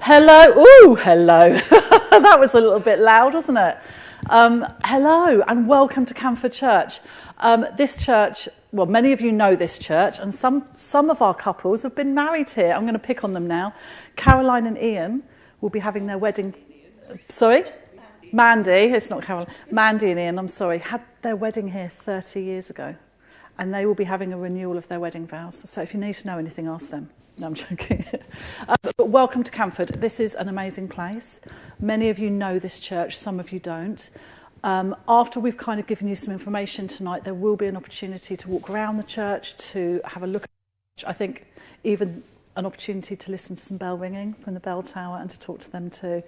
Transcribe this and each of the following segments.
Hello. Ooh, hello. That was a little bit loud, wasn't it? Hello and welcome to Canford Church. This church, well, many of you know this church, and some of our couples have been married here. I'm going to pick on them now. Caroline and Ian will be having their wedding. Sorry? Mandy. It's not Caroline. Mandy and Ian, I'm sorry, had their wedding here 30 years ago. And they will be having a renewal of their wedding vows. So if you need to know anything, ask them. No, I'm joking. But welcome to Canford. This is an amazing place. Many of you know this church, some of you don't. After we've kind of given you some information tonight, there will be an opportunity to walk around the church, to have a look at the church. I think even an opportunity to listen to some bell ringing from the bell tower and to talk to them too.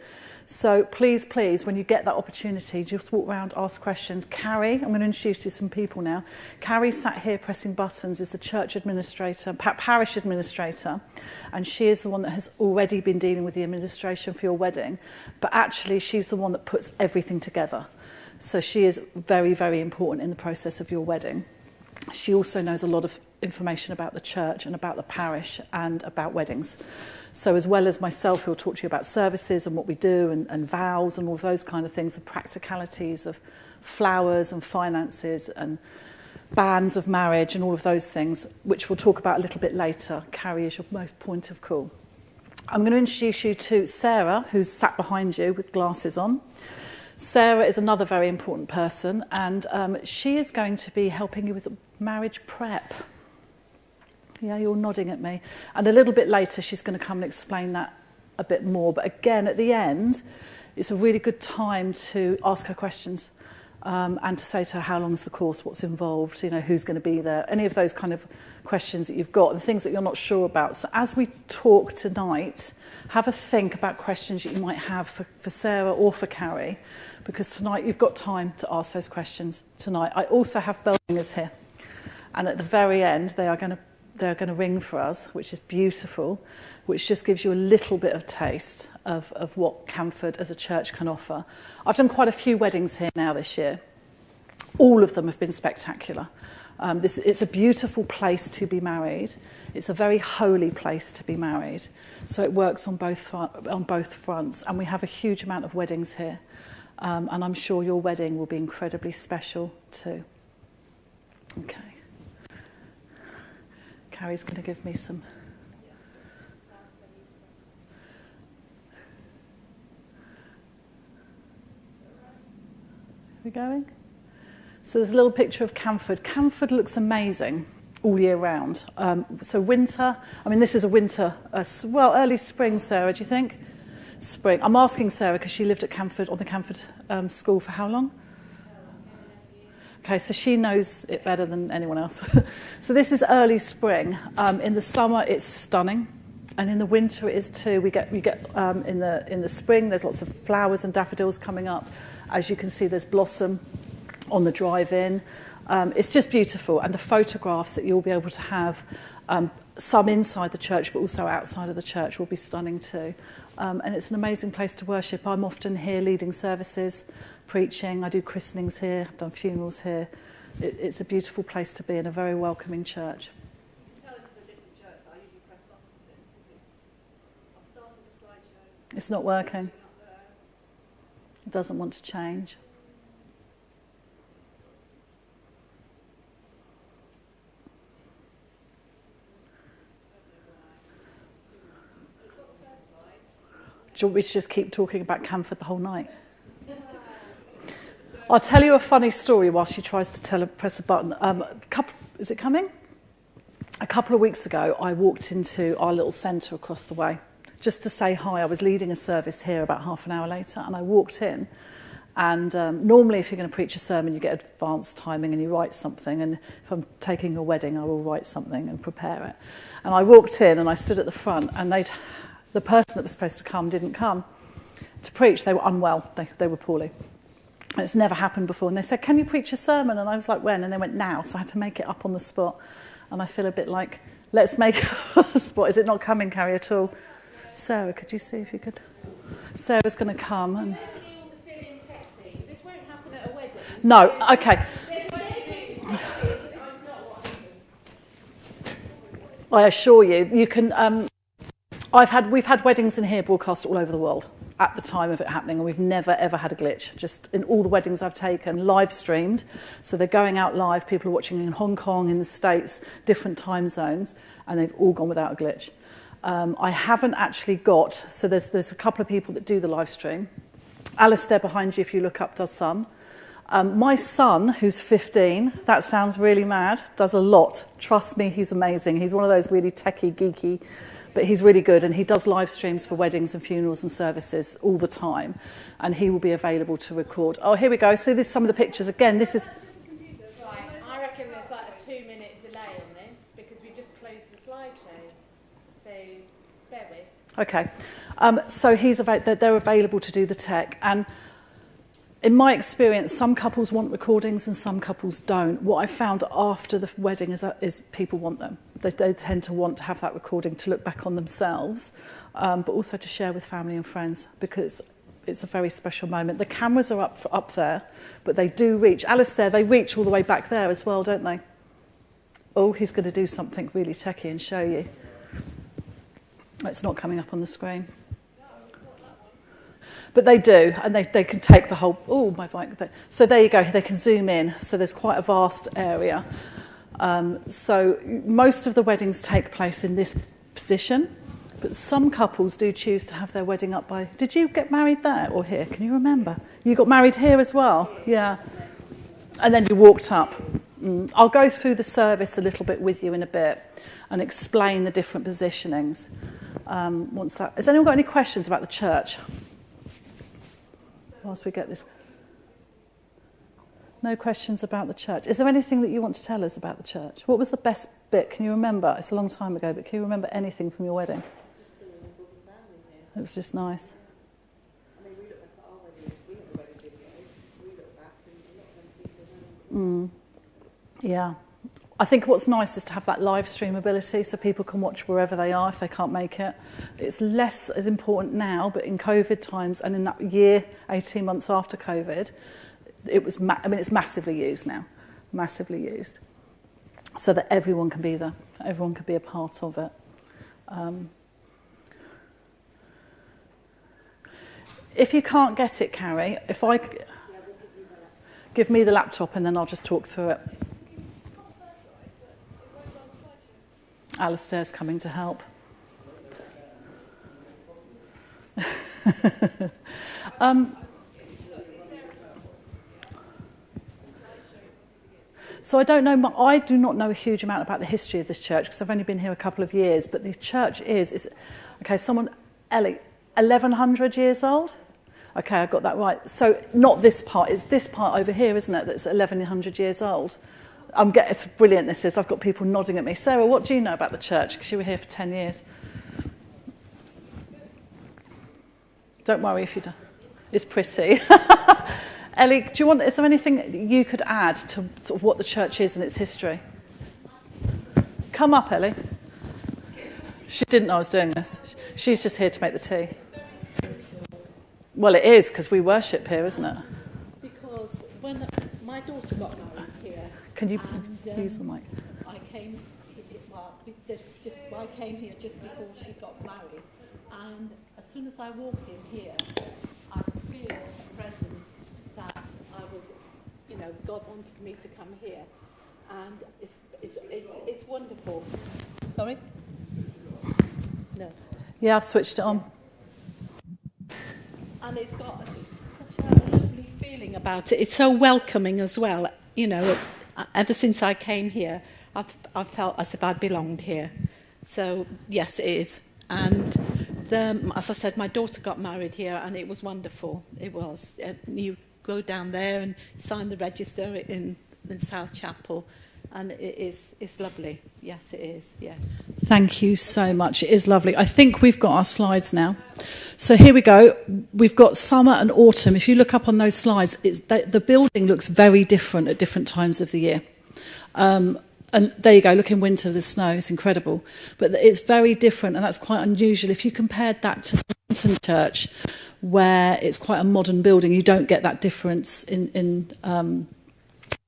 So please, when you get that opportunity, just walk around, ask questions. Carrie, I'm going to introduce you to some people now. Carrie sat here pressing buttons, is the church administrator, parish administrator, and she is the one that has already been dealing with the administration for your wedding, but actually she's the one that puts everything together. So she is very, very important in the process of your wedding. She also knows a lot of information about the church and about the parish and about weddings. So as well as myself, who'll talk to you about services and what we do and vows and all of those kind of things, the practicalities of flowers and finances and banns of marriage and all of those things, which we'll talk about a little bit later. Carrie is your most point of call. I'm going to introduce you to Sarah, who's sat behind you with glasses on. Sarah is another very important person, and she is going to be helping you with marriage prep. Yeah, you're nodding at me. And a little bit later, she's going to come and explain that a bit more. But again, at the end, it's a really good time to ask her questions and to say to her, how long's the course, what's involved, you know, who's going to be there, any of those kind of questions that you've got and things that you're not sure about. So as we talk tonight, have a think about questions that you might have for Sarah or for Carrie, because tonight you've got time to ask those questions tonight. I also have bell ringers here, and at the very end they're going to ring for us, which is beautiful, which just gives you a little bit of taste of what Canford as a church can offer. I've done quite a few weddings here now this year. All of them have been spectacular. It's a beautiful place to be married. It's a very holy place to be married. So it works on both fronts, and we have a huge amount of weddings here. And I'm sure your wedding will be incredibly special too. Okay. Carrie's going to give me some. Are we going? So there's a little picture of Canford. Canford looks amazing all year round. So winter, I mean, this is a winter, early spring, Sarah, do you think? Spring. I'm asking Sarah because she lived at Canford, on the Canford school for how long? Okay, so she knows it better than anyone else. So this is early spring. In the summer, it's stunning, and in the winter, it is too. We get in the spring. There's lots of flowers and daffodils coming up. As you can see, there's blossom on the drive-in. It's just beautiful, and the photographs that you'll be able to have, some inside the church, but also outside of the church, will be stunning too. And it's an amazing place to worship. I'm often here leading services, preaching. I do christenings here. I've done funerals here. It's a beautiful place to be, and a very welcoming church. Tell us it's a different church that I usually press buttons in, because I've started the slideshows. It's not working. It doesn't want to change. Do you want me to just keep talking about Canford the whole night? I'll tell you a funny story while she tries to press a button. Is it coming? A couple of weeks ago, I walked into our little centre across the way just to say hi. I was leading a service here about half an hour later, and I walked in. And normally, if you're going to preach a sermon, you get advanced timing and you write something. And if I'm taking a wedding, I will write something and prepare it. And I walked in and I stood at the front, and the person that was supposed to come didn't come to preach. They were unwell. They were poorly. And it's never happened before. And they said, can you preach a sermon? And I was like, when? And they went, now. So I had to make it up on the spot. And I feel a bit like, let's make it up on the spot. Is it not coming, Carrie, at all? Sarah, could you see if you could? Sarah's going to come. And This won't happen at a wedding. no, okay. I assure you, you can We've had weddings in here broadcast all over the world at the time of it happening, and we've never ever had a glitch. Just in all the weddings I've taken, live streamed, so they're going out live. People are watching in Hong Kong, in the States, different time zones, and they've all gone without a glitch. I haven't actually got, so there's a couple of people that do the live stream. Alistair behind you, if you look up, does some. My son, who's 15, that sounds really mad, does a lot. Trust me, he's amazing. He's one of those really techie, geeky, but he's really good, and he does live streams for weddings and funerals and services all the time, and he will be available to record. Oh, here we go. So this is some of the pictures. Again, this is... Right, I reckon there's like a 2-minute delay on this because we just closed the slideshow. So bear with. Okay. So they're available to do the tech, and in my experience, some couples want recordings and some couples don't. What I found after the wedding is people want them. They tend to want to have that recording to look back on themselves, but also to share with family and friends, because it's a very special moment. The cameras are up there, but they do reach. Alistair, they reach all the way back there as well, don't they? Oh, he's going to do something really techie and show you. It's not coming up on the screen. But they do, and they can take the whole... Oh, my bike. So there you go. They can zoom in. So there's quite a vast area. So most of the weddings take place in this position, but some couples do choose to have their wedding up by... Did you get married there or here? Can you remember? You got married here as well? Yeah. And then you walked up. I'll go through the service a little bit with you in a bit and explain the different positionings. Has anyone got any questions about the church? Whilst we get this. No questions about the church. Is there anything that you want to tell us about the church? What was the best bit? Can you remember? It's a long time ago, but can you remember anything from your wedding? Just being a good family here. It was just nice. I mean, we look back at our wedding. We have a wedding video. We look back and a lot of them people Yeah. I think what's nice is to have that live stream ability so people can watch wherever they are if they can't make it. It's less as important now, but in COVID times and in that year, 18 months after COVID, it was it's massively used now, massively used, so that everyone can be there, everyone can be a part of it. If you can't get it, Carrie, give me the laptop and then I'll just talk through it. Alistair's coming to help. So I do not know a huge amount about the history of this church because I've only been here a couple of years, but the church is Ellie, 1,100 years old? Okay, I got that right. So not this part, it's this part over here, isn't it, that's 1,100 years old? It's brilliant, this is. I've got people nodding at me. Sarah, what do you know about the church? Because you were here for 10 years. Don't worry if you don't. It's pretty. Ellie, is there anything that you could add to sort of what the church is and its history? Come up, Ellie. She didn't know I was doing this. She's just here to make the tea. Well, it is, because we worship here, isn't it? Because when my daughter got married here... Can you use the mic? I came here just before she got married, and as soon as I walked in here, I could feel a presence that I was, God wanted me to come here, and it's wonderful. Sorry? No. Yeah, I've switched it on. And it's got such a lovely feeling about it. It's so welcoming as well. Ever since I came here, I've felt as if I'd belonged here. So, yes, it is. And as I said, my daughter got married here, and it was wonderful. It was. You go down there and sign the register in South Chapel, and it's lovely. Yes, it is, yeah. Thank you so much. It is lovely. I think we've got our slides now. So here we go. We've got summer and autumn. If you look up on those slides, the building looks very different at different times of the year. And there you go, look in winter, the snow, it's incredible. But it's very different, and that's quite unusual. If you compared that to the London church, where it's quite a modern building, you don't get that difference in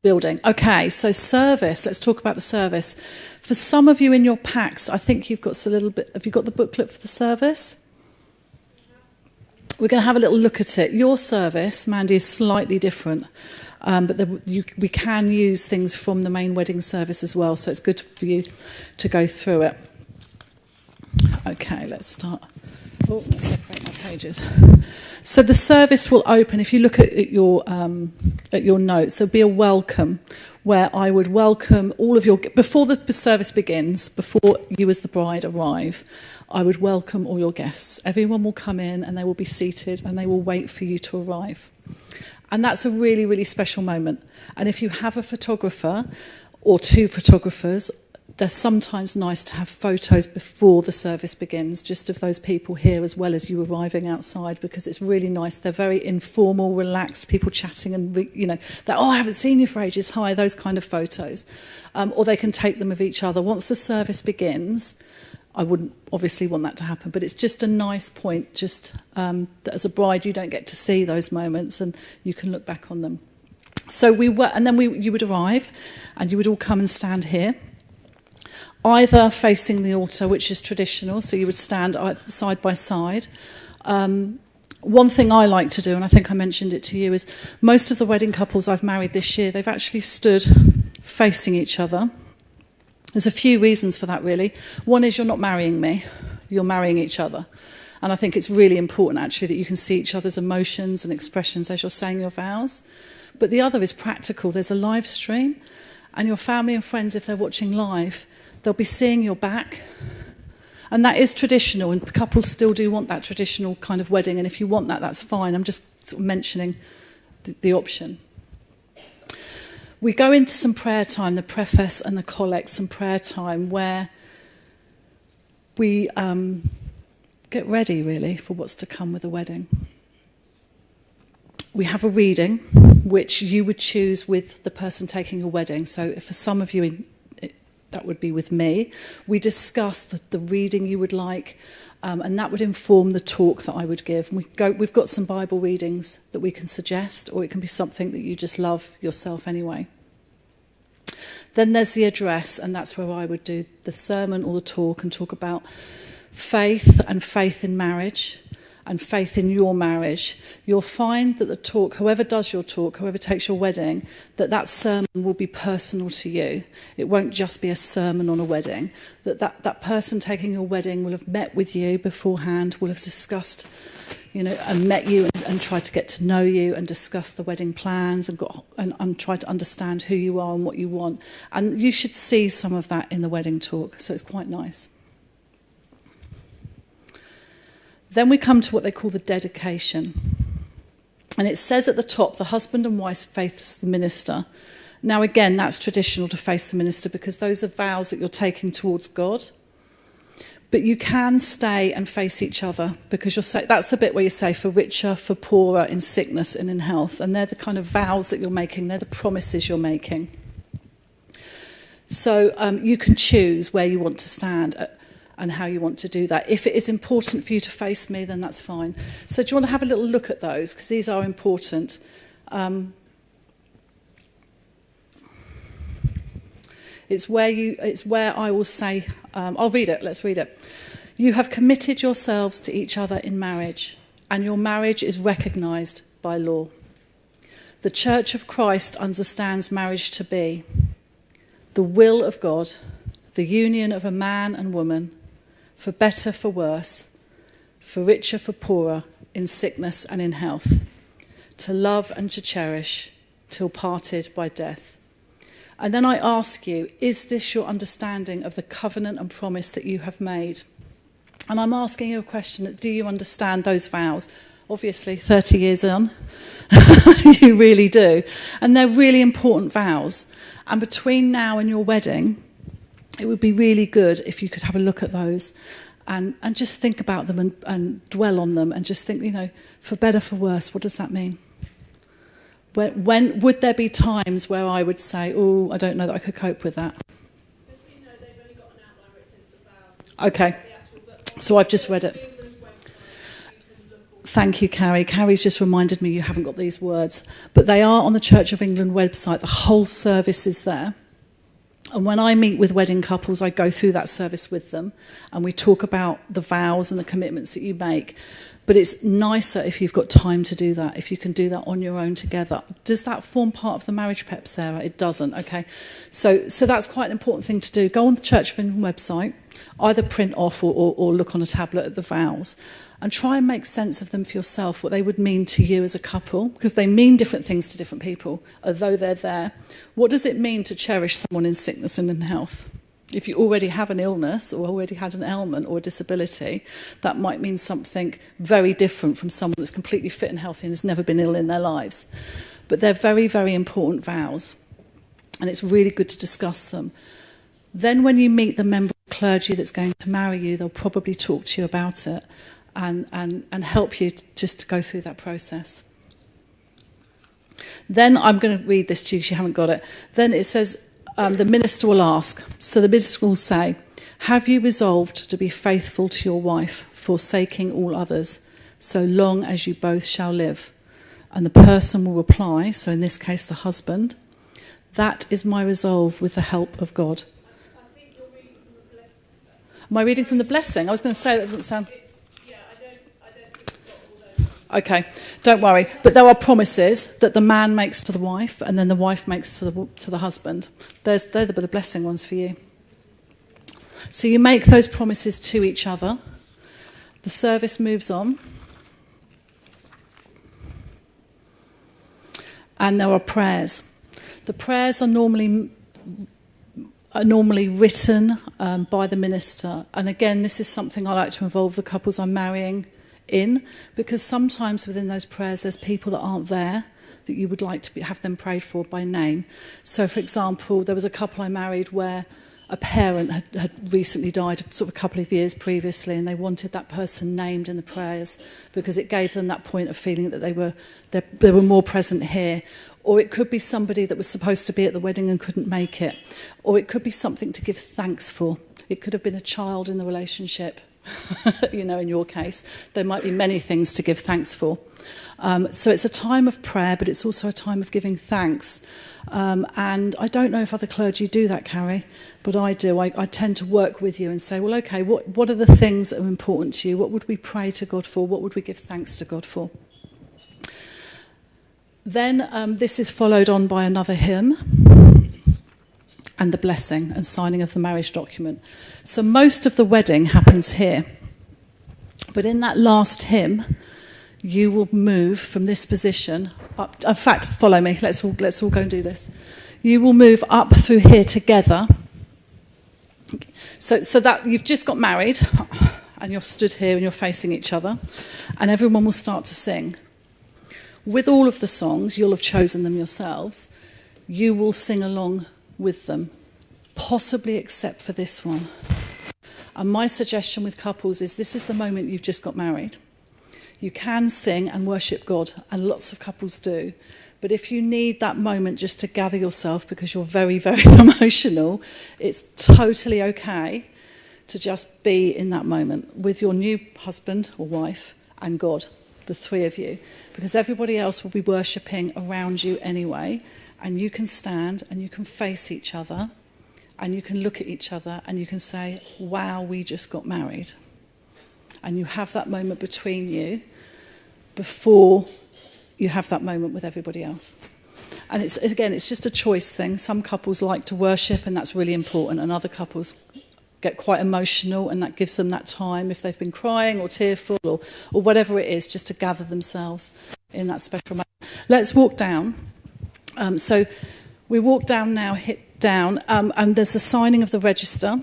Building. Okay, so service. Let's talk about the service. For some of you in your packs, I think you've got a little bit. Have you got the booklet for the service? We're going to have a little look at it. Your service, Mandy, is slightly different, but we can use things from the main wedding service as well, so it's good for you to go through it. Okay, let's start. Oh, let's separate my pages. So the service will open. If you look at your notes, there'll be a welcome where I would welcome all of your, before the service begins, before you as the bride arrive, I would welcome all your guests. Everyone will come in and they will be seated and they will wait for you to arrive. And that's a really, really special moment. And if you have a photographer or two photographers, they're sometimes nice to have photos before the service begins, just of those people here as well as you arriving outside, because it's really nice. They're very informal, relaxed, people chatting and, they're, I haven't seen you for ages, hi, those kind of photos. Or they can take them of each other. Once the service begins, I wouldn't obviously want that to happen, but it's just a nice point, just that as a bride you don't get to see those moments and you can look back on them. So you would arrive and you would all come and stand here, either facing the altar, which is traditional, so you would stand side by side. One thing I like to do, and I think I mentioned it to you, is most of the wedding couples I've married this year, they've actually stood facing each other. There's a few reasons for that, really. One is you're not marrying me, you're marrying each other. And I think it's really important, actually, that you can see each other's emotions and expressions as you're saying your vows. But the other is practical. There's a live stream, and your family and friends, if they're watching live, they'll be seeing your back. And that is traditional, and couples still do want that traditional kind of wedding. And if you want that, that's fine. I'm just sort of mentioning the option. We go into some prayer time, the preface and the collect, some prayer time where we get ready, really, for what's to come with the wedding. We have a reading, which you would choose with the person taking your wedding. So for some of you, that would be with me. We discuss the reading you would like, and that would inform the talk that I would give. We've got some Bible readings that we can suggest, or it can be something that you just love yourself anyway. Then there's the address, and that's where I would do the sermon or the talk and talk about faith and faith in marriage and faith in your marriage. You'll find that the talk, whoever does your talk, whoever takes your wedding, that sermon will be personal to you. It won't just be a sermon on a wedding. That person taking your wedding will have met with you beforehand, will have discussed, and met you and tried to get to know you and discuss the wedding plans and tried to understand who you are and what you want. And you should see some of that in the wedding talk, so it's quite nice. Then we come to what they call the dedication. And it says at the top, the husband and wife face the minister. Now again, that's traditional to face the minister because those are vows that you're taking towards God. But you can stay and face each other because that's the bit where you say for richer, for poorer, in sickness and in health. And they're the kind of vows that you're making. They're the promises you're making. So you can choose where you want to stand and how you want to do that. If it is important for you to face me, then that's fine. So do you want to have a little look at those? Because these are important. It's where I will say, I'll read it, let's read it. You have committed yourselves to each other in marriage, and your marriage is recognised by law. The Church of Christ understands marriage to be the will of God, the union of a man and woman, for better, for worse, for richer, for poorer, in sickness and in health, to love and to cherish, till parted by death. And then I ask you, is this your understanding of the covenant and promise that you have made? And I'm asking you a question, do you understand those vows? Obviously, 30 years on, you really do. And they're really important vows. And between now and your wedding, it would be really good if you could have a look at those and just think about them and dwell on them and just think, for better, for worse, what does that mean? When would there be times where I would say, I don't know that I could cope with that? Just so you know, they've only got an outline where it says the vows. Okay, so I've just read it. Thank you, Carrie. Carrie's just reminded me you haven't got these words, but they are on the Church of England website. The whole service is there. And when I meet with wedding couples, I go through that service with them, and we talk about the vows and the commitments that you make. But it's nicer if you've got time to do that, if you can do that on your own together. Does that form part of the marriage prep, Sarah? It doesn't, okay. So that's quite an important thing to do. Go on the Church of England website, either print off or look on a tablet at the vows, and try and make sense of them for yourself, what they would mean to you as a couple, because they mean different things to different people, although they're there. What does it mean to cherish someone in sickness and in health? If you already have an illness or already had an ailment or a disability, that might mean something very different from someone that's completely fit and healthy and has never been ill in their lives. But they're very, very important vows, and it's really good to discuss them. Then when you meet the member of clergy that's going to marry you, they'll probably talk to you about it and help you just to go through that process. Then I'm going to read this to you because you haven't got it. Then it says, the minister will ask. So the minister will say, have you resolved to be faithful to your wife, forsaking all others, so long as you both shall live? And the person will reply, so in this case the husband, that is my resolve with the help of God. I think you're reading from the blessing. Am I reading from the blessing? I was going to say that doesn't sound... I don't think it's got all those. Okay, don't worry. But there are promises that the man makes to the wife and then the wife makes to the husband. They're the blessing ones for you. So you make those promises to each other. The service moves on. And there are prayers. The prayers are normally written by the minister. And again, this is something I like to involve the couples I'm marrying in, because sometimes within those prayers there's people that aren't there that you would like to have them prayed for by name. So for example, there was a couple I married where a parent had recently died sort of a couple of years previously, and they wanted that person named in the prayers because it gave them that point of feeling that they were more present here. Or it could be somebody that was supposed to be at the wedding and couldn't make it. Or it could be something to give thanks for. It could have been a child in the relationship. You know, in your case, there might be many things to give thanks for. So it's a time of prayer, but it's also a time of giving thanks. And I don't know if other clergy do that, Carrie, but I do. I tend to work with you and say, well, okay, what are the things that are important to you? What would we pray to God for? What would we give thanks to God for? Then this is followed on by another hymn and the blessing and signing of the marriage document. So most of the wedding happens here. But in that last hymn, you will move from this position up. In fact, follow me. Let's all go and do this. You will move up through here together. So that you've just got married and you're stood here and you're facing each other, and everyone will start to sing. With all of the songs, you'll have chosen them yourselves. You will sing along with them, possibly except for this one. And my suggestion with couples is this is the moment you've just got married. You can sing and worship God, and lots of couples do. But if you need that moment just to gather yourself because you're very, very emotional, it's totally okay to just be in that moment with your new husband or wife and God, the three of you, because everybody else will be worshipping around you anyway, and you can stand and you can face each other and you can look at each other and you can say, wow, we just got married. And you have that moment between you before you have that moment with everybody else. And it's just a choice thing. Some couples like to worship, and that's really important, and other couples get quite emotional, and that gives them that time if they've been crying or tearful or whatever it is, just to gather themselves in that special moment. Let's walk down. So we walk down now, hit down, and there's the signing of the register,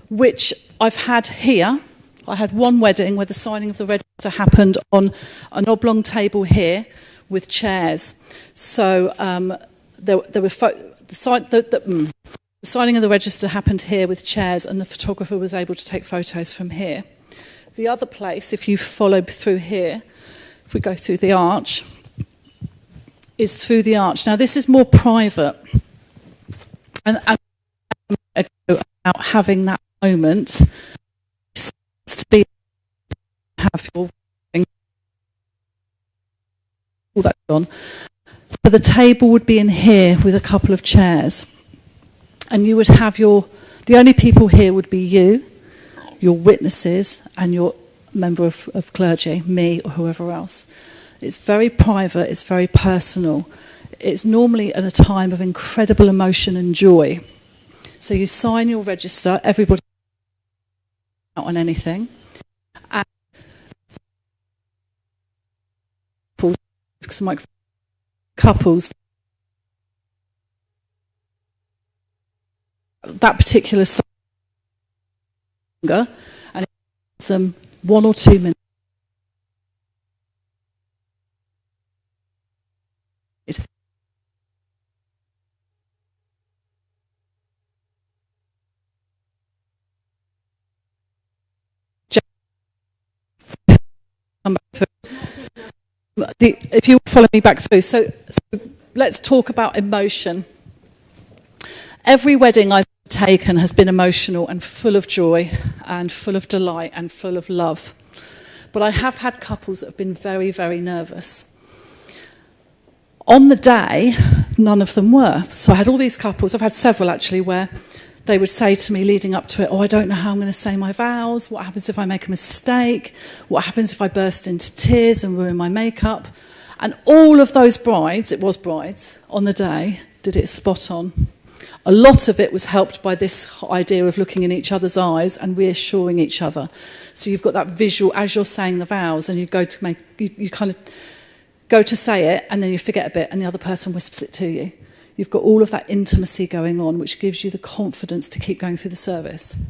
which I've had here. I had one wedding where the signing of the register happened on an oblong table here with chairs. So the signing of the register happened here with chairs, and the photographer was able to take photos from here. The other place, if you followed through here, if we go through the arch, is through the arch. Now this is more private, and about having that moment to be have your all that on. So the table would be in here with a couple of chairs, and you would have the only people here would be you, your witnesses, and your member of clergy, me or whoever else. It's very private, it's very personal. It's normally at a time of incredible emotion and joy. So you sign your register, everybody not on anything. And couples, that particular song, and it's them 1 or 2 minutes. If you follow me back through, so let's talk about emotion. Every wedding I've taken has been emotional and full of joy and full of delight and full of love. But I have had couples that have been very, very nervous. On the day, none of them were. So I had all these couples, I've had several actually, where they would say to me leading up to it, I don't know how I'm going to say my vows. What happens if I make a mistake? What happens if I burst into tears and ruin my makeup? And all of those brides, it was brides, on the day, did it spot on. A lot of it was helped by this idea of looking in each other's eyes and reassuring each other. So you've got that visual as you're saying the vows, and you go to you kind of go to say it, and then you forget a bit, and the other person whispers it to you. You've got all of that intimacy going on, which gives you the confidence to keep going through the service.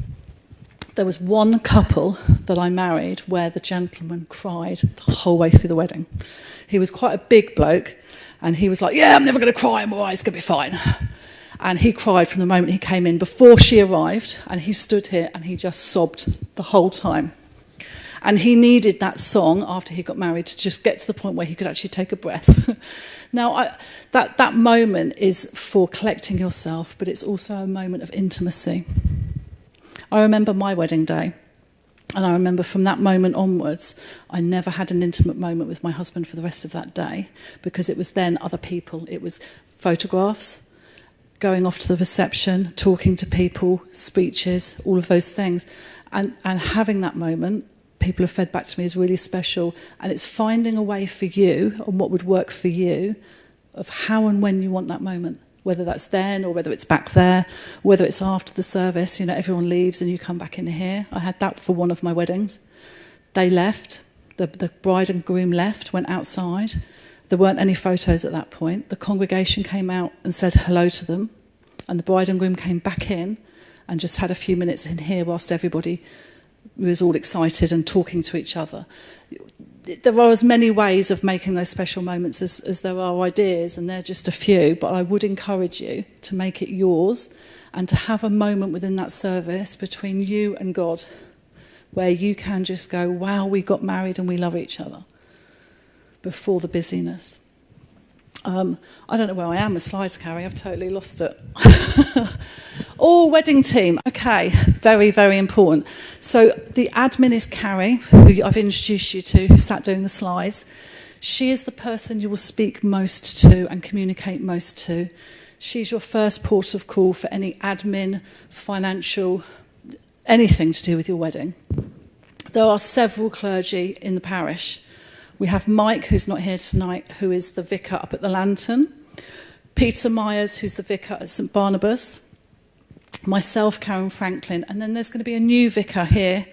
There was one couple that I married where the gentleman cried the whole way through the wedding. He was quite a big bloke, and he was like, yeah, I'm never going to cry, I'm all right, it's going to be fine. And he cried from the moment he came in before she arrived, and he stood here and he just sobbed the whole time. And he needed that song after he got married to just get to the point where he could actually take a breath. Now, that moment is for collecting yourself, but it's also a moment of intimacy. I remember my wedding day, and I remember from that moment onwards, I never had an intimate moment with my husband for the rest of that day, because it was then other people. It was photographs, going off to the reception, talking to people, speeches, all of those things. And having that moment, people have fed back to me, is really special. And it's finding a way for you, and what would work for you, of how and when you want that moment. Whether that's then, or whether it's back there, whether it's after the service, everyone leaves and you come back in here. I had that for one of my weddings. They left, the bride and groom left, went outside. There weren't any photos at that point. The congregation came out and said hello to them, and the bride and groom came back in and just had a few minutes in here whilst everybody was all excited and talking to each other. There are as many ways of making those special moments as there are ideas, and they're just a few, but I would encourage you to make it yours and to have a moment within that service between you and God where you can just go, wow, we got married and we love each other, before the busyness. I don't know where I am with slides, Carrie. I've totally lost it. Wedding team. Okay, very, very important. So the admin is Carrie, who I've introduced you to, who sat doing the slides. She is the person you will speak most to and communicate most to. She's your first port of call for any admin, financial, anything to do with your wedding. There are several clergy in the parish. We have Mike, who's not here tonight, who is the vicar up at the Lantern. Peter Myers, who's the vicar at St Barnabas. Myself, Karen Franklin. And then there's going to be a new vicar here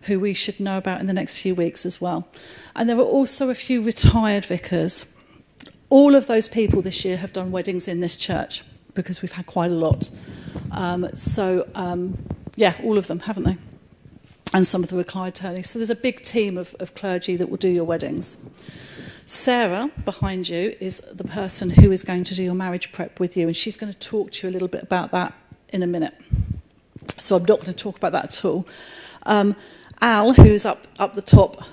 who we should know about in the next few weeks as well. And there are also a few retired vicars. All of those people this year have done weddings in this church, because we've had quite a lot. All of them, haven't they? And some of the retired attorneys. So there's a big team of clergy that will do your weddings. Sarah, behind you, is the person who is going to do your marriage prep with you, and she's going to talk to you a little bit about that in a minute. So I'm not going to talk about that at all. Al, who's up the top,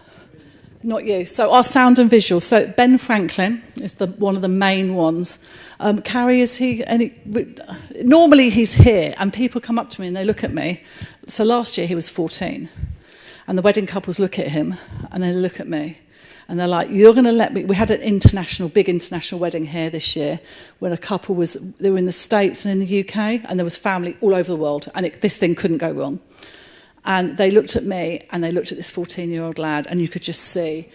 not you. So our sound and visual. So Ben Franklin is one of the main ones. Carrie, is he? Normally he's here, and people come up to me and they look at me. So last year he was 14. And the wedding couples look at him and they look at me and they're like, you're going to let me... We had an big international wedding here this year when a couple they were in the States and in the UK, and there was family all over the world, and this thing couldn't go wrong. And they looked at me and they looked at this 14-year-old lad, and you could just see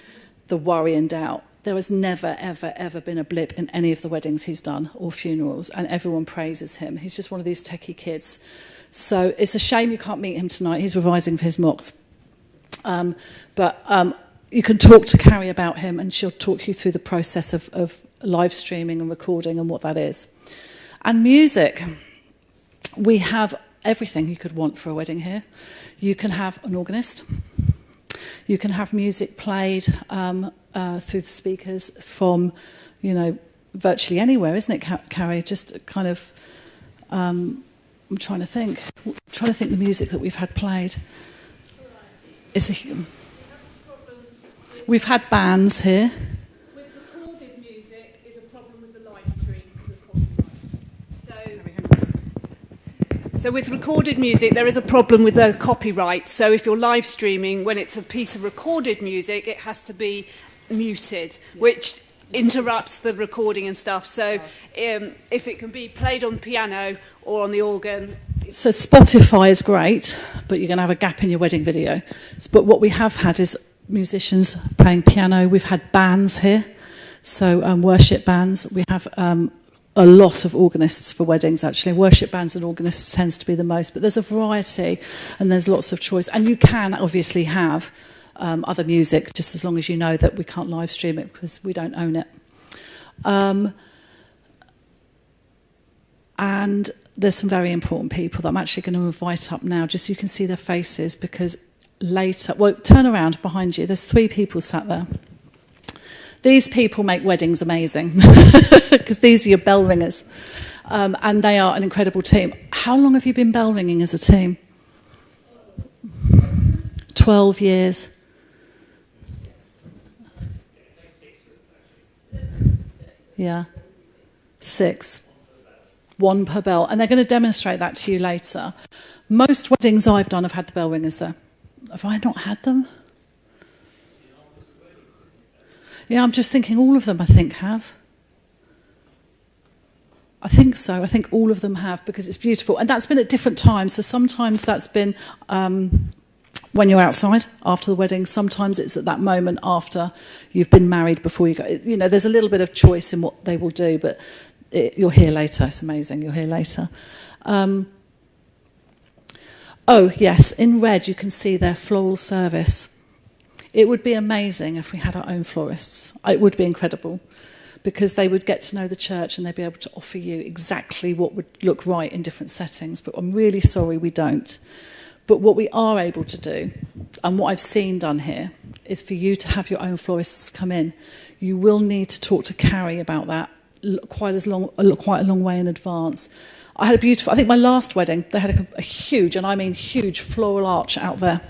the worry and doubt. There has never, ever, ever been a blip in any of the weddings he's done or funerals, and everyone praises him. He's just one of these techie kids. So it's a shame you can't meet him tonight. He's revising for his mocks. But you can talk to Carrie about him, and she'll talk you through the process of live streaming and recording and what that is. And music. We have everything you could want for a wedding here. You can have an organist. You can have music played through the speakers from, virtually anywhere, isn't it, Carrie? Just kind of, I'm trying to think the music that we've had played. We've had bands here. With recorded music is a problem with the live stream because of copyright. So with recorded music, there is a problem with the copyright. So if you're live streaming, when it's a piece of recorded music, it has to be muted, which interrupts the recording and stuff. So if it can be played on piano or on the organ. So Spotify is great, but you're going to have a gap in your wedding video. But what we have had is musicians playing piano. We've had bands here, so worship bands. We have a lot of organists for weddings, actually. Worship bands and organists tends to be the most, but there's a variety and there's lots of choice. And you can obviously have other music, just as long as you know that we can't live stream it because we don't own it. And there's some very important people that I'm actually going to invite up now, just so you can see their faces, because later... Well, turn around behind you. There's 3 people sat there. These people make weddings amazing, because these are your bell ringers. And they are an incredible team. How long have you been bell ringing as a team? 12 years. Yeah. 6. 1 per bell. And they're going to demonstrate that to you later. Most weddings I've done have had the bell ringers there. Have I not had them? Yeah, I'm just thinking all of them, I think, have. I think so. I think all of them have, because it's beautiful. And that's been at different times. So sometimes that's been when you're outside after the wedding. Sometimes it's at that moment after you've been married before you go. There's a little bit of choice in what they will do, but you'll hear later. It's amazing. You'll hear later. Oh, yes, in red you can see their floral service. It would be amazing if we had our own florists. It would be incredible, because they would get to know the church and they'd be able to offer you exactly what would look right in different settings. But I'm really sorry we don't. But what we are able to do, and what I've seen done here, is for you to have your own florists come in. You will need to talk to Carrie about that quite a long way in advance. I had I think my last wedding, they had a huge, and I mean huge, floral arch out there,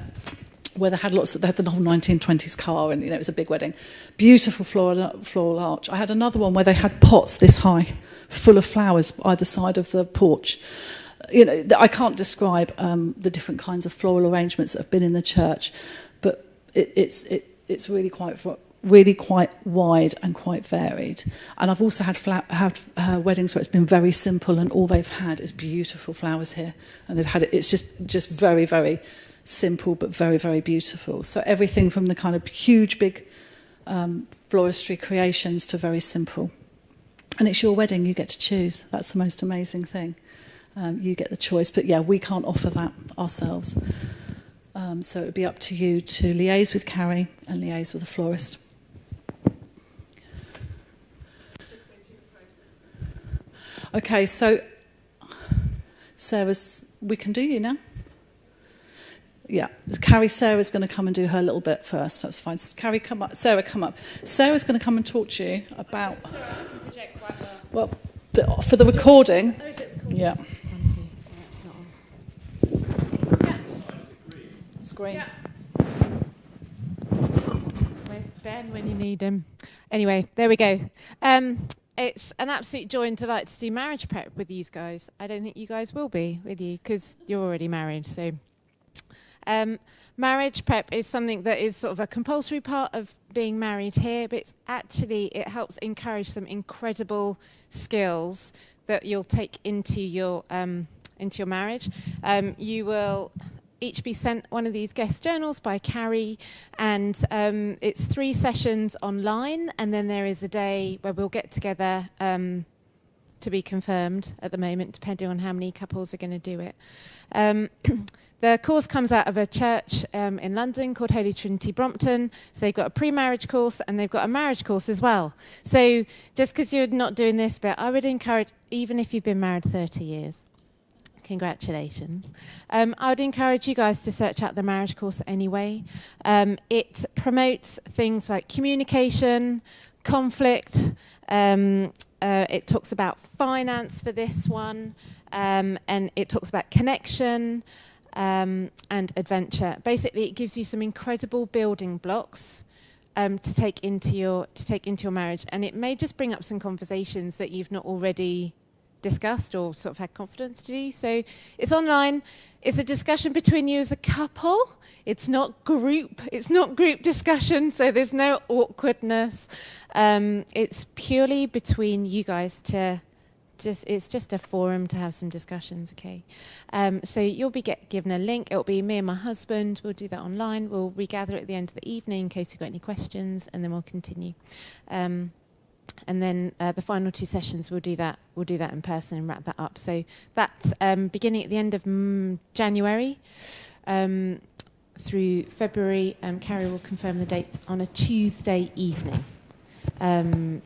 where they had the whole 1920s car, and it was a big wedding. Beautiful floral arch. I had another one where they had pots this high, full of flowers either side of the porch. I can't describe the different kinds of floral arrangements that have been in the church, but it's really quite wide and quite varied. And I've also had weddings where it's been very simple, and all they've had is beautiful flowers here, and they've had it. It's just very, very simple, but very, very beautiful. So everything from the kind of huge, big floristry creations to very simple. And it's your wedding; you get to choose. That's the most amazing thing. You get the choice, but yeah, we can't offer that ourselves. So it would be up to you to liaise with Carrie and liaise with a florist. Okay, so we can do you now? Yeah, Sarah's going to come and do her little bit first. That's fine. Carrie, come up. Sarah, come up. Sarah's going to come and talk to you about... Sorry, I can project quite well. Well, for the recording... Oh, is it recording? Yeah. It's green. Yeah. Where's Ben when you need him? Anyway, there we go. It's an absolute joy and delight to do marriage prep with these guys. I don't think you guys will be with you, because you're already married. So Marriage prep is something that is sort of a compulsory part of being married here, but it helps encourage some incredible skills that you'll take into your marriage. You will each be sent one of these guest journals by Carrie, and it's 3 sessions online, and then there is a day where we'll get together to be confirmed at the moment, depending on how many couples are going to do it. The course comes out of a church in London called Holy Trinity Brompton. So they've got a pre-marriage course and they've got a marriage course as well. So just because you're not doing this bit, I would encourage, even if you've been married 30 years, congratulations. I would encourage you guys to search out the marriage course anyway. It promotes things like communication, conflict. It talks about finance for this one, and it talks about connection and adventure. Basically, it gives you some incredible building blocks to take into your marriage, and it may just bring up some conversations that you've not already discussed or sort of had confidence to do. So it's online. It's a discussion between you as a couple. It's not group discussion, so there's no awkwardness. It's purely between you guys it's just a forum to have some discussions, okay? So you'll be given a link. It'll be me and my husband. We'll do that online. We'll regather at the end of the evening in case you've got any questions, and then we'll continue. And then the final 2 sessions, we'll do that in person and wrap that up. So that's beginning at the end of January through February. Carrie will confirm the dates on a Tuesday evening.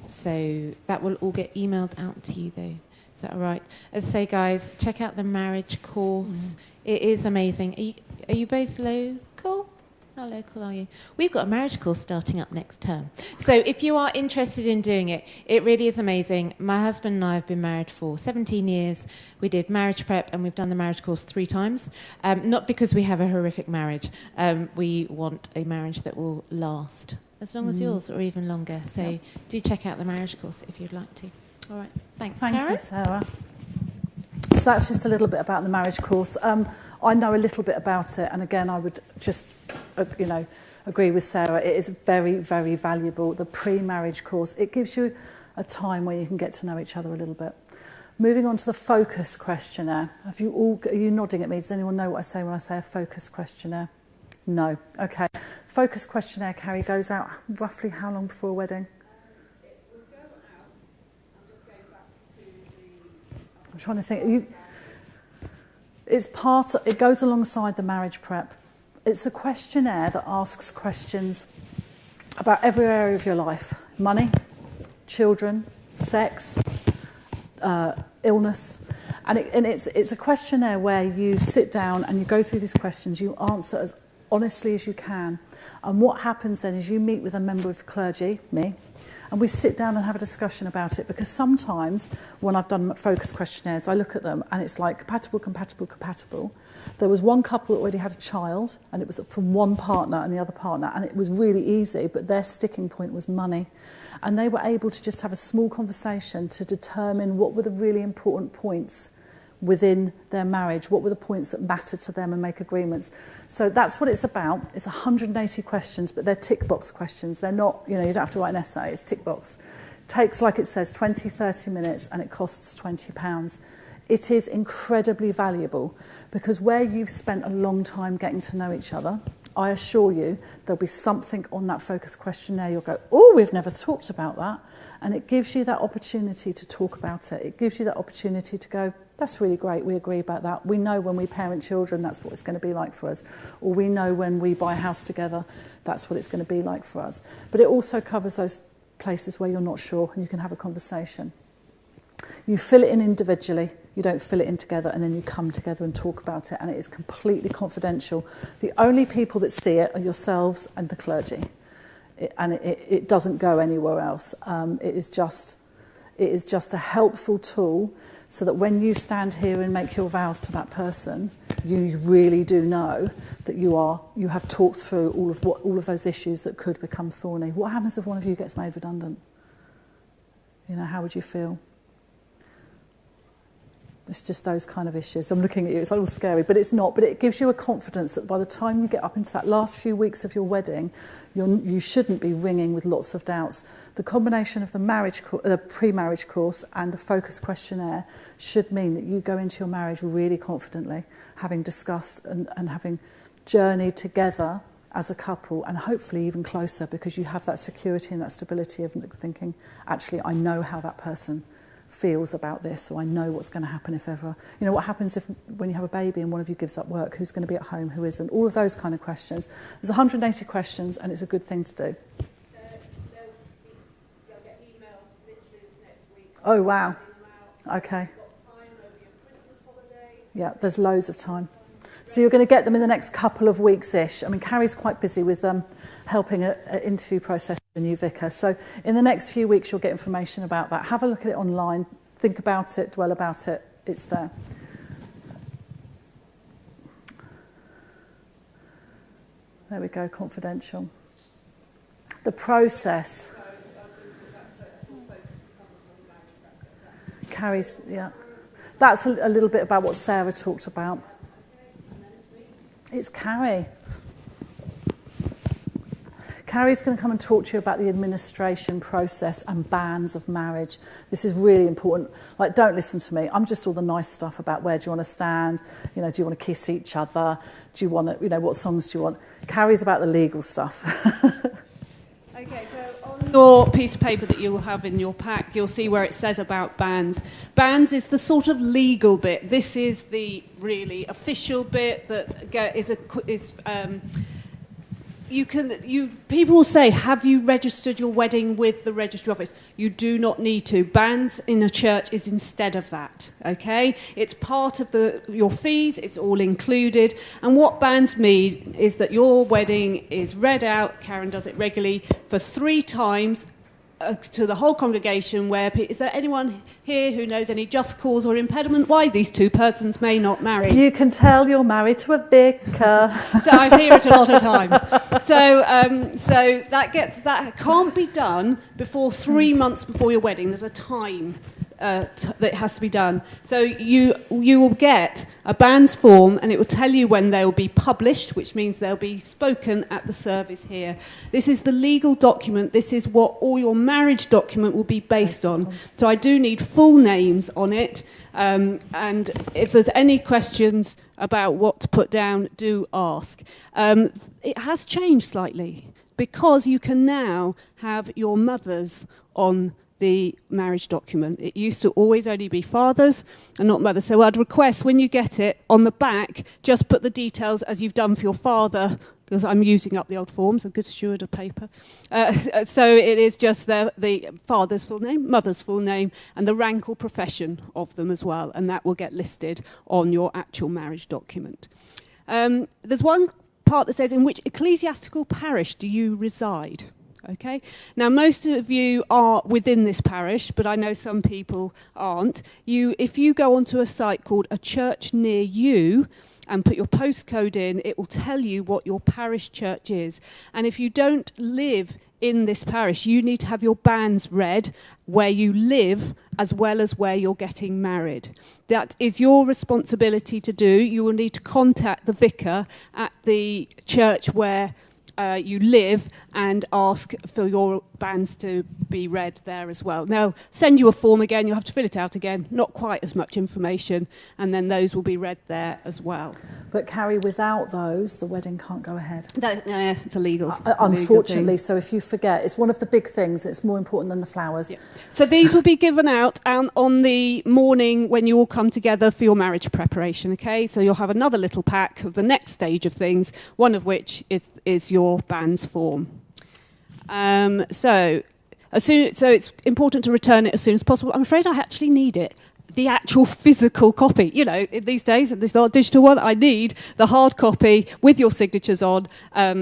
So that will all get emailed out to you, though. Is that all right? As I say, guys, check out the marriage course. It is amazing. Are you both local? How local are you? We've got a marriage course starting up next term. So if you are interested in doing it, it really is amazing. My husband and I have been married for 17 years. We did marriage prep and we've done the marriage course 3 times. Not because we have a horrific marriage. We want a marriage that will last as long as yours or even longer. So do check out the marriage course if you'd like to. All right. Thanks, Thank Karen. you, Sarah. So that's just a little bit about the marriage course. I know a little bit about it, and again, I would just, agree with Sarah. It is very, very valuable. The pre-marriage course, it gives you a time where you can get to know each other a little bit. Moving on to the focus questionnaire. Are you nodding at me? Does anyone know what I say when I say a focus questionnaire? No. Okay. Focus questionnaire, Carrie, goes out roughly how long before a wedding? It will go out. I'm just going back to the... I'm trying to think. It goes alongside the marriage prep. It's a questionnaire that asks questions about every area of your life: money, children, sex, illness. And it's a questionnaire where you sit down and you go through these questions, you answer as honestly as you can. And what happens then is you meet with a member of clergy, me, and we sit down and have a discussion about it, because sometimes when I've done focus questionnaires, I look at them and it's like compatible, compatible, compatible. There was one couple that already had a child, and it was from one partner and the other partner, and it was really easy, but their sticking point was money. And they were able to just have a small conversation to determine what were the really important points within their marriage, what were the points that mattered to them, and make agreements. So that's what it's about. It's 180 questions, but they're tick box questions. They're not, you don't have to write an essay, it's tick box. Takes, like it says, 20, 30 minutes, and it costs £20. It is incredibly valuable, because where you've spent a long time getting to know each other, I assure you there'll be something on that focus questionnaire you'll go, oh, we've never talked about that. And it gives you that opportunity to talk about it. It gives you that opportunity to go, that's really great, we agree about that. We know when we parent children, that's what it's going to be like for us. Or we know when we buy a house together, that's what it's going to be like for us. But it also covers those places where you're not sure, and you can have a conversation. You fill it in individually, you don't fill it in together, and then you come together and talk about it, and it is completely confidential. The only people that see it are yourselves and the clergy. It doesn't go anywhere else. It is just a helpful tool, so that when you stand here and make your vows to that person, you really do know that you have talked through all of those issues that could become thorny. What happens if one of you gets made redundant? How would you feel? It's just those kind of issues. I'm looking at you, it's all scary, but it's not. But it gives you a confidence that by the time you get up into that last few weeks of your wedding, you shouldn't be ringing with lots of doubts. The combination of the pre-marriage course and the focus questionnaire should mean that you go into your marriage really confidently, having discussed and having journeyed together as a couple, and hopefully even closer, because you have that security and that stability of thinking, actually, I know how that person feels about this, or I know what's going to happen if ever. You know, what happens when you have a baby and one of you gives up work, who's going to be at home, who isn't? All of those kind of questions. There's 180 questions, and it's a good thing to do. They'll get email literally next week. Oh, wow. Okay. Yeah, there's loads of time. So you're going to get them in the next couple of weeks-ish. I mean, Carrie's quite busy with helping an interview process with the new vicar. So in the next few weeks, you'll get information about that. Have a look at it online. Think about it. Dwell about it. It's there. There we go, confidential. The process. Carrie's, yeah. That's a little bit about what Sarah talked about. It's Carrie. Carrie's going to come and talk to you about the administration process and bands of marriage. This is really important. Like, don't listen to me. I'm just all the nice stuff about where do you want to stand? You know, do you want to kiss each other? Do you want to, you know, what songs do you want? Carrie's about the legal stuff. Okay, so on your piece of paper that you'll have in your pack, you'll see where it says about bands. Bands is the sort of legal bit. This is the really official bit that is people will say, have you registered your wedding with the registry office? You do not need to. Bands in a church is instead of that, okay? It's part of your fees, it's all included. And what bands mean is that your wedding is read out, Karen does it regularly, for 3 times to the whole congregation. Is there anyone here who knows any just cause or impediment why these 2 persons may not marry? You can tell you're married to a vicar. So I hear it a lot of times. So that can't be done before 3 months before your wedding. There's a time that has to be done. So you will get a bands form, and it will tell you when they will be published, which means they'll be spoken at the service here. This is the legal document. This is what all your marriage document will be based on. So I do need full names on it, and if there's any questions about what to put down, do ask. It has changed slightly, because you can now have your mothers on the marriage document. It used to always only be fathers and not mothers. So I'd request, when you get it, on the back, just put the details as you've done for your father, because I'm using up the old forms, a good steward of paper. So it is just the father's full name, mother's full name, and the rank or profession of them as well, and that will get listed on your actual marriage document. There's one part that says, in which ecclesiastical parish do you reside? Okay. Now, most of you are within this parish, but I know some people aren't. If you go onto a site called A Church Near You and put your postcode in, it will tell you what your parish church is. And if you don't live in this parish, you need to have your banns read where you live as well as where you're getting married. That is your responsibility to do. You will need to contact the vicar at the church where you live and ask for your banns to be read there as well. They'll send you a form again, you'll have to fill it out again, not quite as much information, and then those will be read there as well. But Carrie, without those, the wedding can't go ahead. It's illegal. Unfortunately, so if you forget, it's one of the big things, it's more important than the flowers. Yeah. So these will be given out on the morning when you all come together for your marriage preparation, okay? So you'll have another little pack of the next stage of things, one of which is your banns form. So it's important to return it as soon as possible. I'm afraid I actually need it, the actual physical copy. You know, these days, it's not a digital one. I need the hard copy with your signatures on,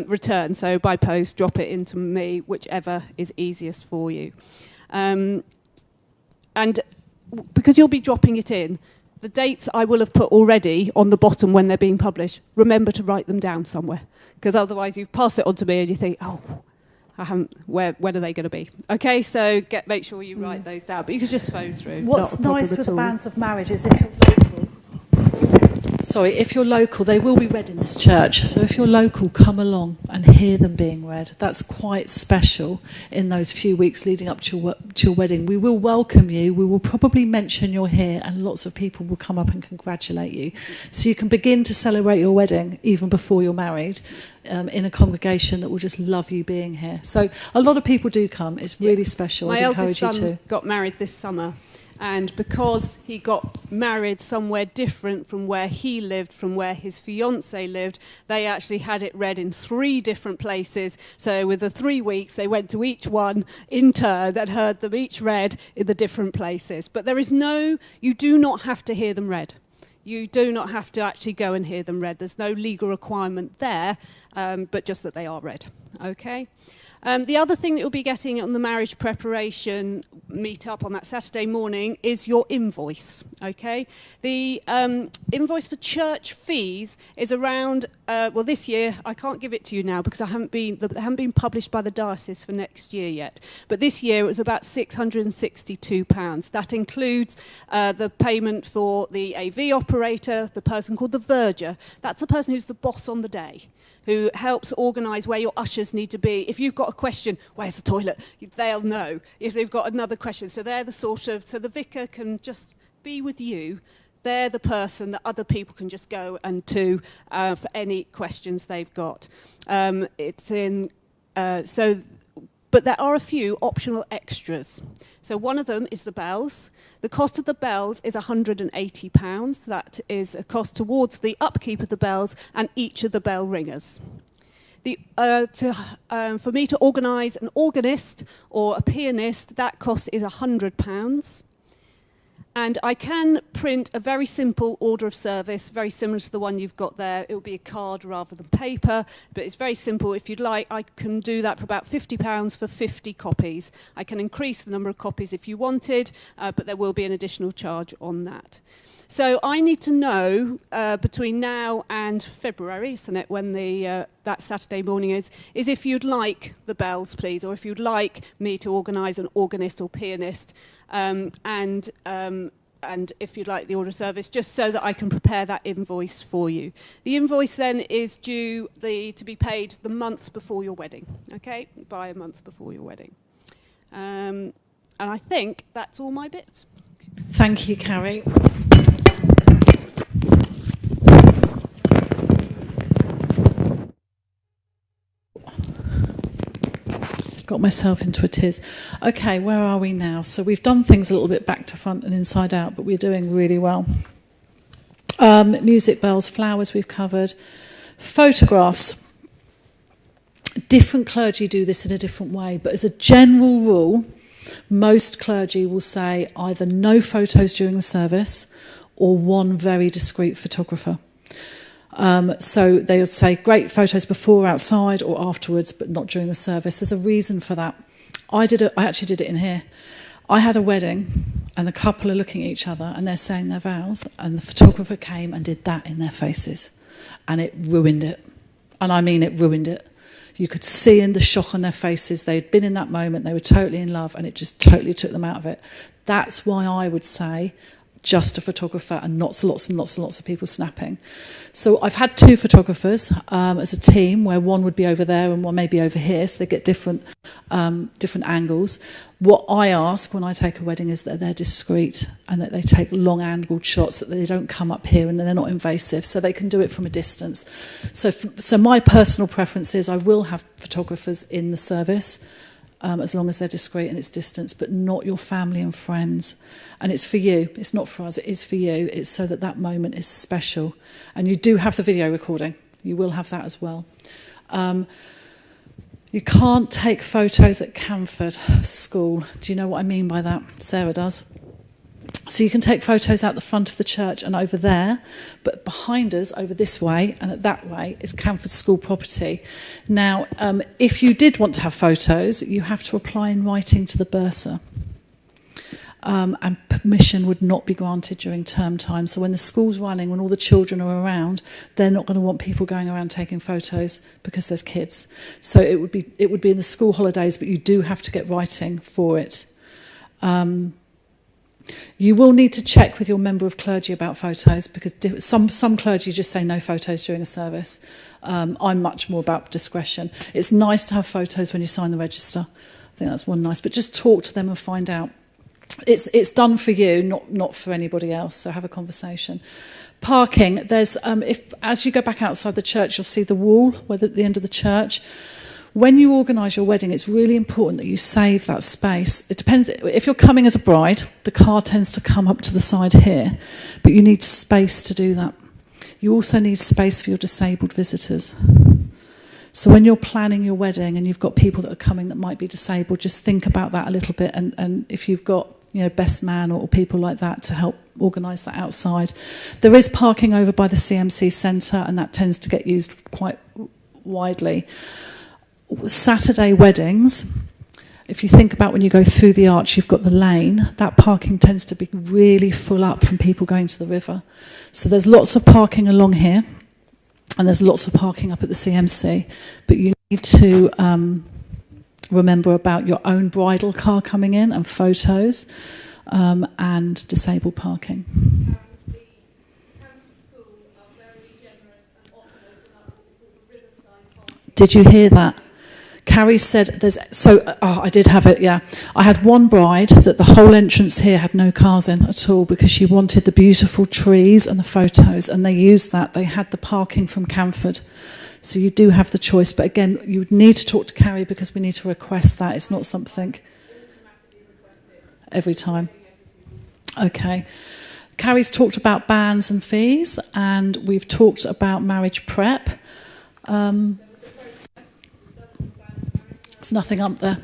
return. So by post, drop it into me, whichever is easiest for you. And because you'll be dropping it in, the dates I will have put already on the bottom when they're being published, remember to write them down somewhere, because otherwise you pass it on to me and you think, oh, I haven't, when are they going to be? Okay, so make sure you write those down, but you can just phone through. What's nice with the banns of marriage is if you're Sorry, if you're local, they will be read in this church. So if you're local, come along and hear them being read. That's quite special in those few weeks leading up to your wedding. We will welcome you. We will probably mention you're here, and lots of people will come up and congratulate you. So you can begin to celebrate your wedding even before you're married in a congregation that will just love you being here. So a lot of people do come. It's really special. I'd encourage you to. My eldest son got married this summer. And because he got married somewhere different from where he lived, from where his fiancée lived, they actually had it read in 3 different places. So with the 3 weeks, they went to each one in turn and heard them each read in the different places. But you do not have to hear them read. You do not have to actually go and hear them read. There's no legal requirement there, but just that they are read. Okay? The other thing that you'll be getting on the marriage preparation meet-up on that Saturday morning is your invoice, okay? The invoice for church fees is around, this year, I can't give it to you now because they haven't been published by the diocese for next year yet. But this year it was about £662. That includes the payment for the AV operator, the person called the verger. That's the person who's the boss on the day, who helps organise where your ushers need to be. If you've got a question, where's the toilet? They'll know if they've got another question. So they're so the vicar can just be with you. They're the person that other people can just go and to for any questions they've got. But there are a few optional extras. So one of them is the bells. The cost of the bells is £180. That is a cost towards the upkeep of the bells and each of the bell ringers. For me to organise an organist or a pianist, that cost is £100. And I can print a very simple order of service, very similar to the one you've got there. It will be a card rather than paper, but it's very simple. If you'd like, I can do that for about £50 for 50 copies. I can increase the number of copies if you wanted, but there will be an additional charge on that. So I need to know between now and February, isn't it, when that Saturday morning is if you'd like the bells, please, or if you'd like me to organise an organist or pianist, and if you'd like the order of service, just so that I can prepare that invoice for you. The invoice then is due to be paid the month before your wedding, okay, by a month before your wedding. And I think that's all my bits. Thank you, Carrie. Got myself into a tiz. Okay, where are we now? So we've done things a little bit back to front and inside out, but we're doing really well. Music, bells, flowers we've covered. Photographs. Different clergy do this in a different way, but as a general rule, most clergy will say either no photos during the service or one very discreet photographer. So they would say great photos before, outside, or afterwards, but not during the service. There's a reason for that. I actually did it in here. I had a wedding, and the couple are looking at each other, and they're saying their vows, and the photographer came and did that in their faces, and it ruined it. And I mean, it ruined it. You could see in the shock on their faces. They'd been in that moment. They were totally in love, and it just totally took them out of it. That's why I would say just a photographer and lots and lots and lots and lots of people snapping. So I've had 2 photographers as a team, where one would be over there and one may be over here, so they get different angles. What I ask when I take a wedding is that they're discreet and that they take long-angled shots, that they don't come up here and they're not invasive, so they can do it from a distance. So my personal preference is I will have photographers in the service, as long as they're discreet and it's distance, but not your family and friends. And it's for you. It's not for us. It is for you. It's so that moment is special. And you do have the video recording. You will have that as well. You can't take photos at Canford School. Do you know what I mean by that? Sarah does. So you can take photos out the front of the church and over there, but behind us, over this way and at that way, is Canford School property. Now, if you did want to have photos, you have to apply in writing to the bursar. And permission would not be granted during term time. So when the school's running, when all the children are around, they're not going to want people going around taking photos because there's kids. So it would be in the school holidays, but you do have to get writing for it. You will need to check with your member of clergy about photos, because some clergy just say no photos during a service. I'm much more about discretion. It's nice to have photos when you sign the register. I think that's one nice, but just talk to them and find out. It's done for you, not for anybody else, so have a conversation. Parking, there's as you go back outside the church, you'll see the wall at the end of the church. When you organise your wedding, it's really important that you save that space. It depends. If you're coming as a bride, the car tends to come up to the side here, but you need space to do that. You also need space for your disabled visitors. So when you're planning your wedding and you've got people that are coming that might be disabled, just think about that a little bit. And if you've got, best man or people like that to help organise that outside. There is parking over by the CMC Centre, and that tends to get used quite widely. Saturday weddings, if you think about when you go through the arch, you've got the lane, that parking tends to be really full up from people going to the river. So there's lots of parking along here, and there's lots of parking up at the CMC, but you need to remember about your own bridal car coming in and photos, and disabled parking. Did you hear that? Carrie said I did have it, yeah. I had one bride that the whole entrance here had no cars in at all because she wanted the beautiful trees and the photos, and they used that. They had the parking from Canford. So you do have the choice, but again, you would need to talk to Carrie because we need to request that. It's not something every time. Okay. Carrie's talked about bans and fees, and we've talked about marriage prep. There's nothing up there.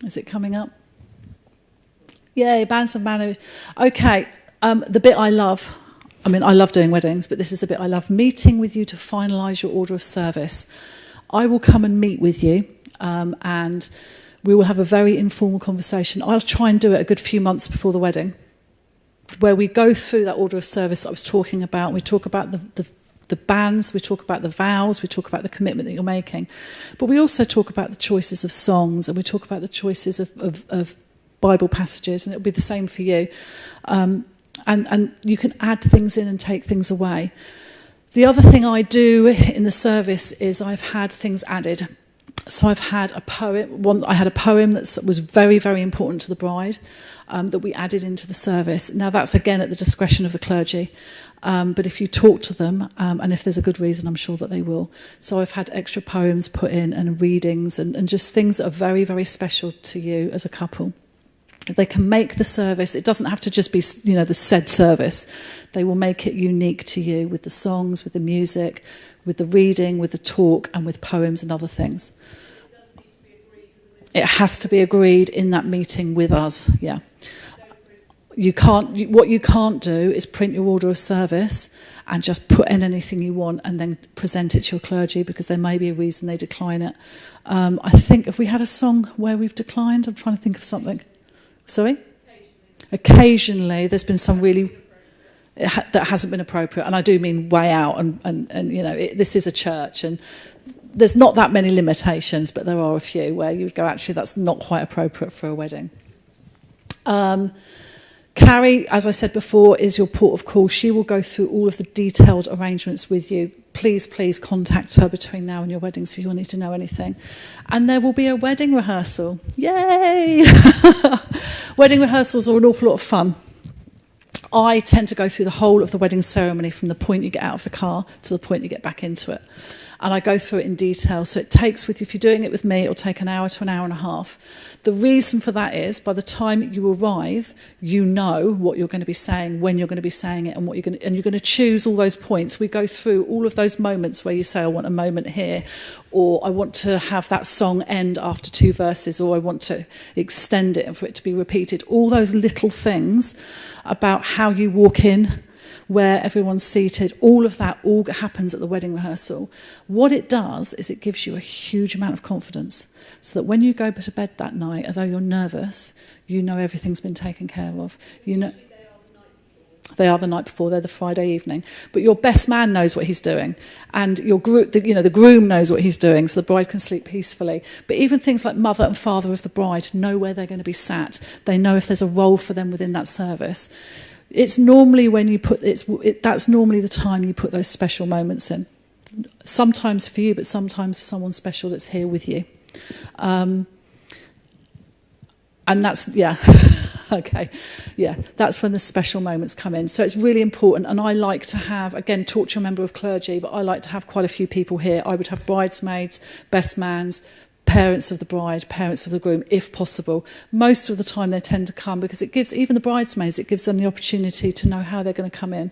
Is it coming up? Yay, bans and marriage. Okay, the bit I love, I love doing weddings, but this is the bit I love, meeting with you to finalise your order of service. I will come and meet with you, and we will have a very informal conversation. I'll try and do it a good few months before the wedding, where we go through that order of service that I was talking about. We talk about the banns, we talk about the vows, we talk about the commitment that you're making. But we also talk about the choices of songs, and we talk about the choices of Bible passages, and it'll be the same for you. And you can add things in and take things away. The other thing I do in the service is I've had things added. So I've had a poem. I had a poem that was very, very important to the bride, that we added into the service. Now that's again at the discretion of the clergy. But if you talk to them, and if there's a good reason, I'm sure that they will. So I've had extra poems put in and readings and just things that are very, very special to you as a couple. They can make the service, it doesn't have to just be, the said service. They will make it unique to you with the songs, with the music, with the reading, with the talk, and with poems and other things. It has to be agreed in that meeting with us, yeah. What you can't do is print your order of service and just put in anything you want and then present it to your clergy, because there may be a reason they decline it. I think, if we had a song where we've declined, I'm trying to think of something. Sorry? Occasionally there's been some really that hasn't been appropriate, and I do mean way out, and this is a church, and there's not that many limitations, but there are a few where you would go, actually that's not quite appropriate for a wedding. Carrie, as I said before, is your port of call. She will go through all of the detailed arrangements with you. Please contact her between now and your wedding if you need to know anything. And there will be a wedding rehearsal. Yay! Wedding rehearsals are an awful lot of fun. I tend to go through the whole of the wedding ceremony from the point you get out of the car to the point you get back into it. And I go through it in detail. So it takes, if you're doing it with me, it'll take an hour to an hour and a half. The reason for that is, by the time you arrive, you know what you're going to be saying, when you're going to be saying it, and you're going to choose all those points. We go through all of those moments where you say, I want a moment here, or I want to have that song end after 2 verses, or I want to extend it and for it to be repeated. All those little things about how you walk in, where everyone's seated, all of that all happens at the wedding rehearsal. What it does is it gives you a huge amount of confidence, so that when you go to bed that night, although you're nervous, you know everything's been taken care of. They are the night before, they're the Friday evening. But your best man knows what he's doing. And your the groom knows what he's doing, so the bride can sleep peacefully. But even things like mother and father of the bride know where they're going to be sat. They know if there's a role for them within that service. It's normally that's normally the time you put those special moments in. Sometimes for you, but sometimes for someone special that's here with you. And that's, yeah, okay, yeah, that's when the special moments come in. So it's really important, and I like to have, again, talk to a member of clergy, but I like to have quite a few people here. I would have bridesmaids, best mans, parents of the bride, parents of the groom, if possible. Most of the time they tend to come because it gives, even the bridesmaids, it gives them the opportunity to know how they're going to come in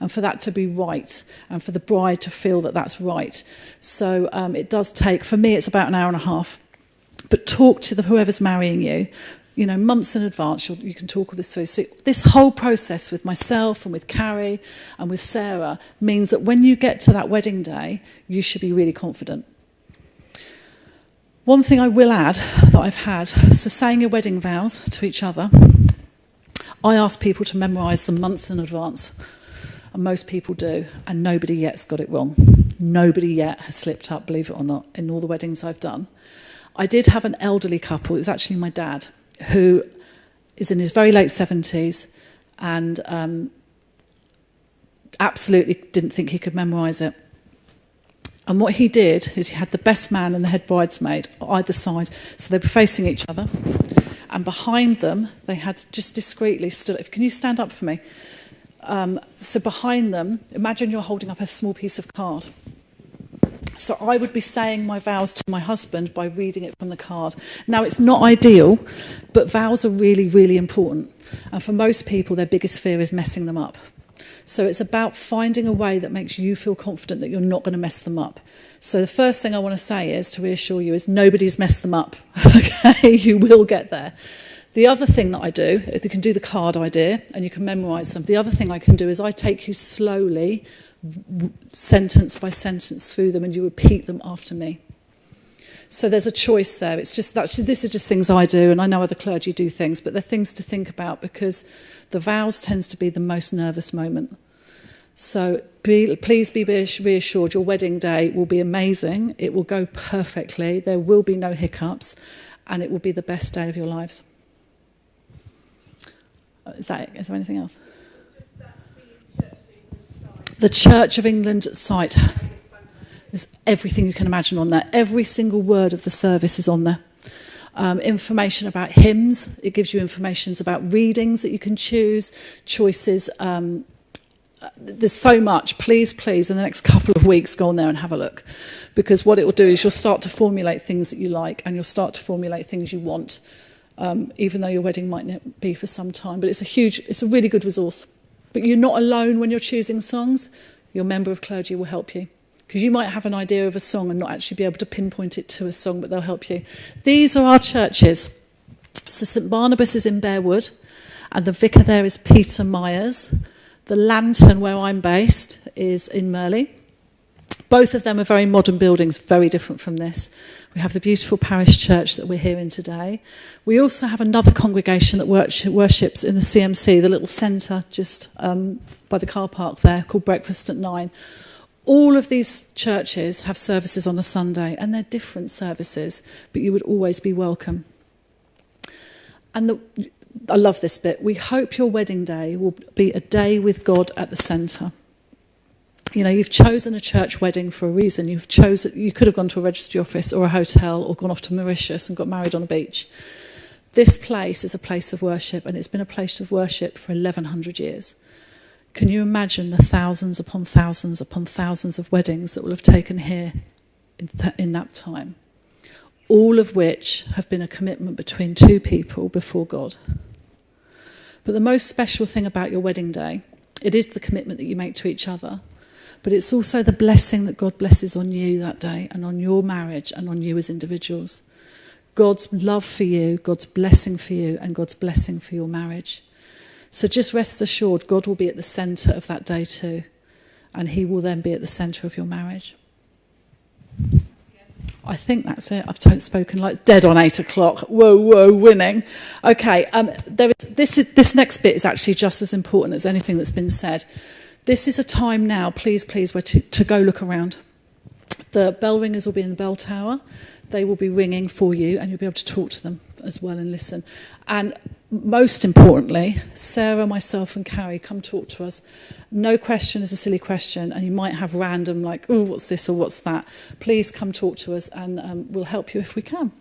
and for that to be right and for the bride to feel that that's right. So it does take, for me, it's about an hour and a half. But talk to whoever's marrying you, months in advance. You can talk all this through. So this whole process with myself and with Carrie and with Sarah means that when you get to that wedding day, you should be really confident. One thing I will add that I've had, so saying your wedding vows to each other, I ask people to memorise them months in advance, and most people do, and nobody yet's got it wrong. Nobody yet has slipped up, believe it or not, in all the weddings I've done. I did have an elderly couple, it was actually my dad, who is in his very late 70s and absolutely didn't think he could memorise it. And what he did is he had the best man and the head bridesmaid either side. So they were facing each other. And behind them, they had just discreetly stood... Can you stand up for me? So behind them, imagine you're holding up a small piece of card. So I would be saying my vows to my husband by reading it from the card. Now, it's not ideal, but vows are really, really important. And for most people, their biggest fear is messing them up. So it's about finding a way that makes you feel confident that you're not going to mess them up. So the first thing I want to say is, to reassure you, is nobody's messed them up. Okay, you will get there. The other thing that I do, you can do the card idea and you can memorise them. The other thing I can do is I take you slowly, sentence by sentence through them, and you repeat them after me. So there's a choice there. It's just this is just things I do, and I know other clergy do things, but they're things to think about because the vows tends to be the most nervous moment. So please be reassured, your wedding day will be amazing. It will go perfectly. There will be no hiccups, and it will be the best day of your lives. Is that it? Is there anything else? The Church of England site. There's everything you can imagine on there. Every single word of the service is on there. Information about hymns. It gives you information about readings that you can choose, choices. There's so much. Please, in the next couple of weeks, go on there and have a look. Because what it will do is you'll start to formulate things that you like, and you'll start to formulate things you want, even though your wedding might not be for some time. But it's a really good resource. But you're not alone when you're choosing songs. Your member of clergy will help you. Because you might have an idea of a song and not actually be able to pinpoint it to a song, but they'll help you. These are our churches. So St Barnabas is in Bearwood, and the vicar there is Peter Myers. The Lantern, where I'm based, is in Merley. Both of them are very modern buildings, very different from this. We have the beautiful parish church that we're here in today. We also have another congregation that worships in the CMC, the little centre just by the car park there, called Breakfast at 9. All of these churches have services on a Sunday, and they're different services, but you would always be welcome. And I love this bit. We hope your wedding day will be a day with God at the centre. You know, you've chosen a church wedding for a reason. You could have gone to a registry office or a hotel or gone off to Mauritius and got married on a beach. This place is a place of worship, and it's been a place of worship for 1,100 years. Can you imagine the thousands upon thousands upon thousands of weddings that will have taken here in that time? All of which have been a commitment between two people before God. But the most special thing about your wedding day, it is the commitment that you make to each other, but it's also the blessing that God blesses on you that day and on your marriage and on you as individuals. God's love for you, God's blessing for you, and God's blessing for your marriage. So just rest assured, God will be at the centre of that day too, and he will then be at the centre of your marriage. I think that's it. I've spoken like dead on 8 o'clock. Whoa, winning. Okay, this next bit is actually just as important as anything that's been said. This is a time now, please, where to go look around. The bell ringers will be in the bell tower. They will be ringing for you, and you'll be able to talk to them as well and listen. And most importantly, Sarah, myself and Carrie, come talk to us. No question is a silly question, and you might have random like, oh, what's this or what's that. Please come talk to us, and we'll help you if we can.